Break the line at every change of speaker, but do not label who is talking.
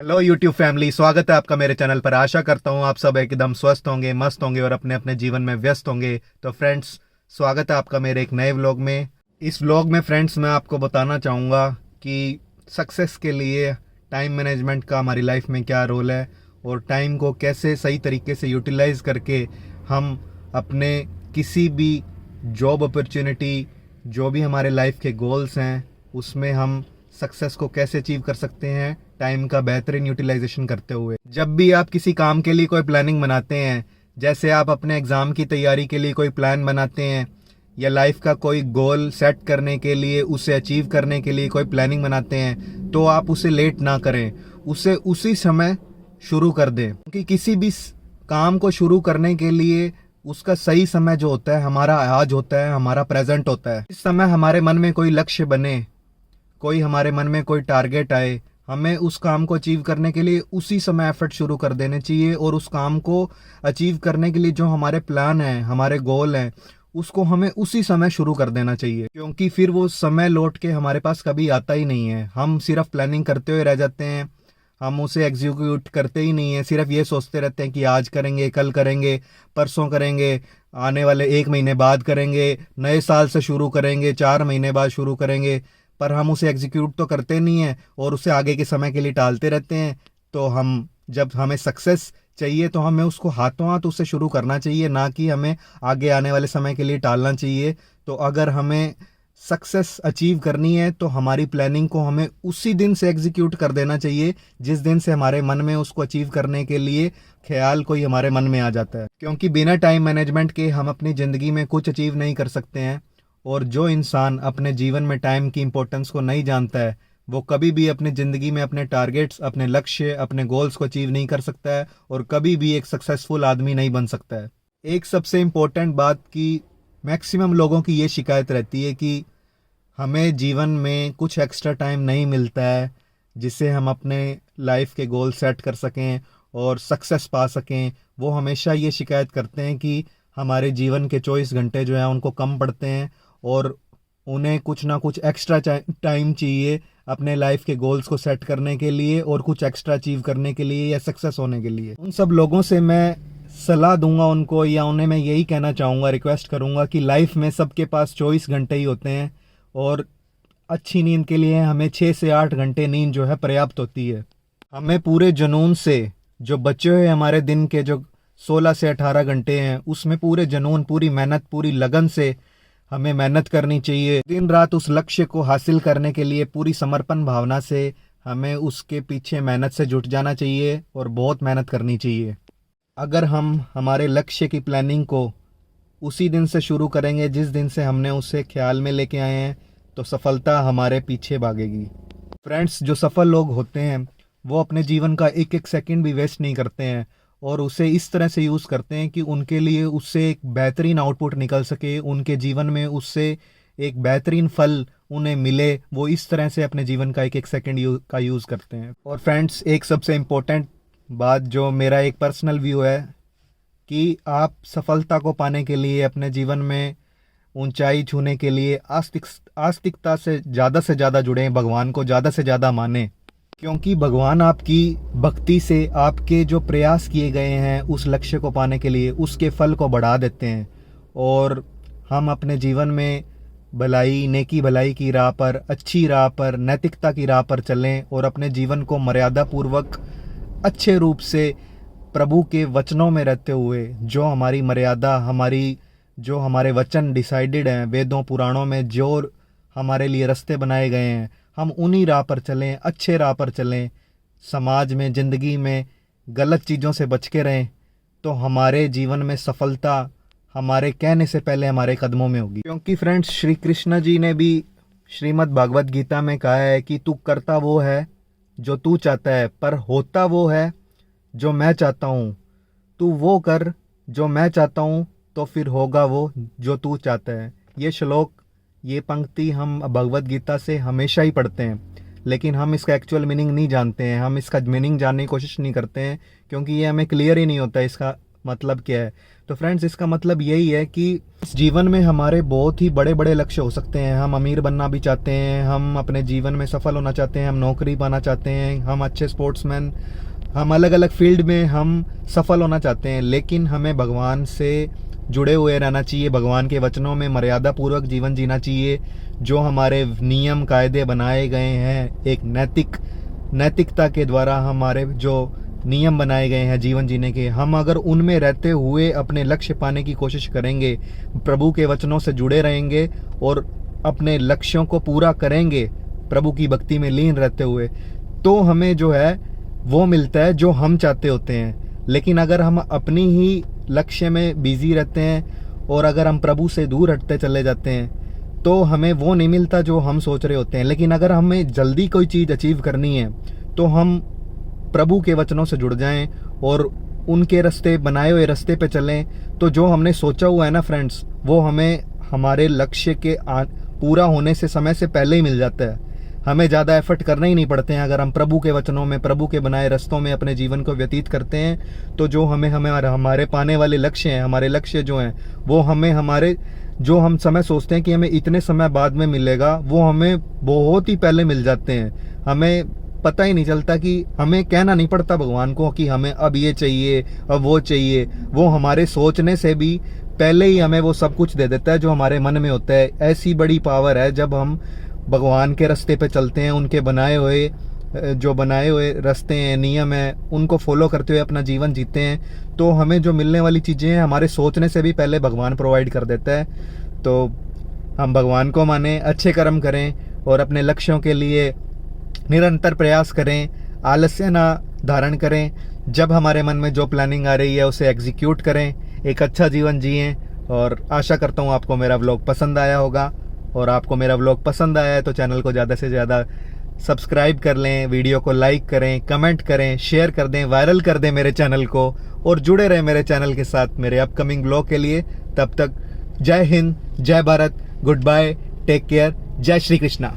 Hello YouTube family, स्वागत है आपका मेरे चैनल पर। आशा करता हूँ आप सब एकदम स्वस्थ होंगे, मस्त होंगे और अपने अपने जीवन में व्यस्त होंगे। तो फ्रेंड्स, स्वागत है आपका मेरे एक नए व्लॉग में। इस व्लॉग में फ्रेंड्स मैं आपको बताना चाहूँगा कि सक्सेस के लिए टाइम मैनेजमेंट का हमारी लाइफ में क्या रोल है और टाइम को कैसे सही तरीके से यूटिलाइज करके हम अपने किसी भी जॉब अपॉर्चुनिटी, जो भी हमारे लाइफ के गोल्स हैं, उसमें हम सक्सेस को कैसे अचीव कर सकते हैं टाइम का बेहतरीन यूटिलाइजेशन करते हुए। जब भी आप किसी काम के लिए कोई प्लानिंग बनाते हैं, जैसे आप अपने एग्ज़ाम की तैयारी के लिए कोई प्लान बनाते हैं या लाइफ का कोई गोल सेट करने के लिए, उसे अचीव करने के लिए कोई प्लानिंग बनाते हैं, तो आप उसे लेट ना करें, उसे उसी समय शुरू कर दें। क्योंकि किसी भी काम को शुरू करने के लिए उसका सही समय जो होता है हमारा आज होता है, हमारा प्रेजेंट होता है। इस समय हमारे मन में कोई लक्ष्य बने, कोई हमारे मन में कोई टारगेट आए, हमें उस काम को अचीव करने के लिए उसी समय एफर्ट शुरू कर देने चाहिए और उस काम को अचीव करने के लिए जो हमारे प्लान हैं, हमारे गोल हैं, उसको हमें उसी समय शुरू कर देना चाहिए। क्योंकि फिर वो समय लौट के हमारे पास कभी आता ही नहीं है। हम सिर्फ प्लानिंग करते हुए रह जाते हैं, हम उसे एग्जीक्यूट करते ही नहीं है। सिर्फ ये सोचते रहते हैं कि आज करेंगे, कल करेंगे, परसों करेंगे, आने वाले 1 महीने बाद करेंगे, नए साल से शुरू करेंगे, 4 महीने बाद शुरू करेंगे, पर हम उसे एग्जीक्यूट तो करते नहीं हैं और उसे आगे के समय के लिए टालते रहते हैं। तो हम जब हमें सक्सेस चाहिए तो हमें उसको हाथों हाथ उसे शुरू करना चाहिए, ना कि हमें आगे आने वाले समय के लिए टालना चाहिए। तो अगर हमें सक्सेस अचीव करनी है तो हमारी प्लानिंग को हमें उसी दिन से एग्जीक्यूट कर देना चाहिए जिस दिन से हमारे मन में उसको अचीव करने के लिए ख्याल कोई हमारे मन में आ जाता है। क्योंकि बिना टाइम मैनेजमेंट के हम अपनी ज़िंदगी में कुछ अचीव नहीं कर सकते हैं। और जो इंसान अपने जीवन में टाइम की इम्पोर्टेंस को नहीं जानता है, वो कभी भी अपनी ज़िंदगी में अपने टारगेट्स, अपने लक्ष्य, अपने गोल्स को अचीव नहीं कर सकता है और कभी भी एक सक्सेसफुल आदमी नहीं बन सकता है। एक सबसे इम्पोर्टेंट बात कि मैक्सिमम लोगों की ये शिकायत रहती है कि हमें जीवन में कुछ एक्स्ट्रा टाइम नहीं मिलता है जिससे हम अपने लाइफ के गोल सेट कर सकें और सक्सेस पा सकें। वो हमेशा ये शिकायत करते हैं कि हमारे जीवन के 24 घंटे जो हैं उनको कम पड़ते हैं और उन्हें कुछ ना कुछ एक्स्ट्रा टाइम चाहिए अपने लाइफ के गोल्स को सेट करने के लिए और कुछ एक्स्ट्रा अचीव करने के लिए या सक्सेस होने के लिए। उन सब लोगों से मैं सलाह दूंगा उनको, या उन्हें मैं यही कहना चाहूँगा, रिक्वेस्ट करूँगा कि लाइफ में सबके पास 24 घंटे ही होते हैं और अच्छी नींद के लिए हमें 6 से 8 घंटे नींद जो है पर्याप्त होती है। हमें पूरे जुनून से जो बचे हुए हमारे दिन के जो 16 से 18 घंटे हैं, उसमें पूरे जुनून, पूरी मेहनत, पूरी लगन से हमें मेहनत करनी चाहिए। दिन रात उस लक्ष्य को हासिल करने के लिए पूरी समर्पण भावना से हमें उसके पीछे मेहनत से जुट जाना चाहिए और बहुत मेहनत करनी चाहिए। अगर हम हमारे लक्ष्य की प्लानिंग को उसी दिन से शुरू करेंगे जिस दिन से हमने उसे ख्याल में लेके आए हैं, तो सफलता हमारे पीछे भागेगी। फ्रेंड्स, जो सफल लोग होते हैं वो अपने जीवन का एक एक सेकंड भी वेस्ट नहीं करते हैं और उसे इस तरह से यूज़ करते हैं कि उनके लिए उससे एक बेहतरीन आउटपुट निकल सके, उनके जीवन में उससे एक बेहतरीन फल उन्हें मिले। वो इस तरह से अपने जीवन का एक एक सेकंड का यूज़ करते हैं। और फ्रेंड्स, एक सबसे इम्पोर्टेंट बात जो मेरा एक पर्सनल व्यू है कि आप सफलता को पाने के लिए, अपने जीवन में ऊंचाई छूने के लिए आस्तिकता से ज़्यादा जुड़ें, भगवान को ज़्यादा से ज़्यादा मानें। क्योंकि भगवान आपकी भक्ति से आपके जो प्रयास किए गए हैं उस लक्ष्य को पाने के लिए, उसके फल को बढ़ा देते हैं। और हम अपने जीवन में भलाई, नेकी भलाई की राह पर, अच्छी राह पर, नैतिकता की राह पर चलें और अपने जीवन को मर्यादा पूर्वक अच्छे रूप से प्रभु के वचनों में रहते हुए, जो हमारी मर्यादा, जो हमारे वचन डिसाइडेड हैं वेदों पुराणों में, जो हमारे लिए रास्ते बनाए गए हैं, हम उन्हीं राह पर चलें, अच्छे राह पर चलें। समाज में, ज़िंदगी में गलत चीज़ों से बच के रहें, तो हमारे जीवन में सफलता हमारे कहने से पहले हमारे कदमों में होगी। क्योंकि फ्रेंड्स, श्री कृष्ण जी ने भी श्रीमद् भागवत गीता में कहा है कि तू करता वो है जो तू चाहता है, पर होता वो है जो मैं चाहता हूँ। तू वो कर जो मैं चाहता हूँ, तो फिर होगा वो जो तू चाहता है। ये श्लोक, ये पंक्ति हम भगवत गीता से हमेशा ही पढ़ते हैं, लेकिन हम इसका एक्चुअल मीनिंग नहीं जानते हैं, हम इसका मीनिंग जानने की कोशिश नहीं करते हैं, क्योंकि ये हमें क्लियर ही नहीं होता है इसका मतलब क्या है? तो फ्रेंड्स, इसका मतलब यही है कि इस जीवन में हमारे बहुत ही बड़े बड़े लक्ष्य हो सकते हैं। हम अमीर बनना भी चाहते हैं, हम अपने जीवन में सफल होना चाहते हैं, हम नौकरी पाना चाहते हैं, हम अच्छे स्पोर्ट्समैन, हम अलग अलग फील्ड में हम सफल होना चाहते हैं। लेकिन हमें भगवान से जुड़े हुए रहना चाहिए, भगवान के वचनों में मर्यादा पूर्वक जीवन जीना चाहिए। जो हमारे नियम कायदे बनाए गए हैं, एक नैतिकता के द्वारा हमारे जो नियम बनाए गए हैं जीवन जीने के, हम अगर उनमें रहते हुए अपने लक्ष्य पाने की कोशिश करेंगे, प्रभु के वचनों से जुड़े रहेंगे और अपने लक्ष्यों को पूरा करेंगे प्रभु की भक्ति में लीन रहते हुए, तो हमें जो है वो मिलता है जो हम चाहते होते हैं। लेकिन अगर हम अपनी ही लक्ष्य में बिजी रहते हैं और अगर हम प्रभु से दूर हटते चले जाते हैं तो हमें वो नहीं मिलता जो हम सोच रहे होते हैं। लेकिन अगर हमें जल्दी कोई चीज़ अचीव करनी है तो हम प्रभु के वचनों से जुड़ जाएं और उनके रास्ते, बनाए हुए रास्ते पे चलें, तो जो हमने सोचा हुआ है ना फ्रेंड्स, वो हमें हमारे लक्ष्य के पूरा होने से समय से पहले ही मिल जाता है। हमें ज़्यादा एफर्ट करना ही नहीं पड़ते हैं। अगर हम प्रभु के वचनों में, प्रभु के बनाए रास्तों में अपने जीवन को व्यतीत करते हैं तो जो हमारे पाने वाले लक्ष्य हैं, हमारे लक्ष्य जो हैं वो हमारे जो हम समय सोचते हैं कि हमें इतने समय बाद में मिलेगा, वो हमें बहुत ही पहले मिल जाते हैं। हमें पता ही नहीं चलता कि हमें कहना नहीं पड़ता भगवान को कि हमें अब ये चाहिए, अब वो चाहिए। वो हमारे सोचने से भी पहले ही हमें वो सब कुछ दे देता है जो हमारे मन में होता है। ऐसी बड़ी पावर है जब हम भगवान के रास्ते पे चलते हैं, उनके बनाए हुए रास्ते हैं, नियम हैं, उनको फॉलो करते हुए अपना जीवन जीते हैं, तो हमें जो मिलने वाली चीज़ें हैं हमारे सोचने से भी पहले भगवान प्रोवाइड कर देता है। तो हम भगवान को माने, अच्छे कर्म करें और अपने लक्ष्यों के लिए निरंतर प्रयास करें, आलस्य ना धारण करें। जब हमारे मन में जो प्लानिंग आ रही है उसे एग्जीक्यूट करें, एक अच्छा जीवन जिएं। और आशा करता हूँ आपको मेरा व्लॉग पसंद आया होगा, और आपको मेरा व्लॉग पसंद आया है तो चैनल को ज़्यादा से ज़्यादा सब्सक्राइब कर लें, वीडियो को लाइक करें, कमेंट करें, शेयर कर दें, वायरल कर दें मेरे चैनल को, और जुड़े रहें मेरे चैनल के साथ मेरे अपकमिंग व्लॉग के लिए। तब तक जय हिंद, जय Bharat, good bye, take care, जय श्री कृष्णा।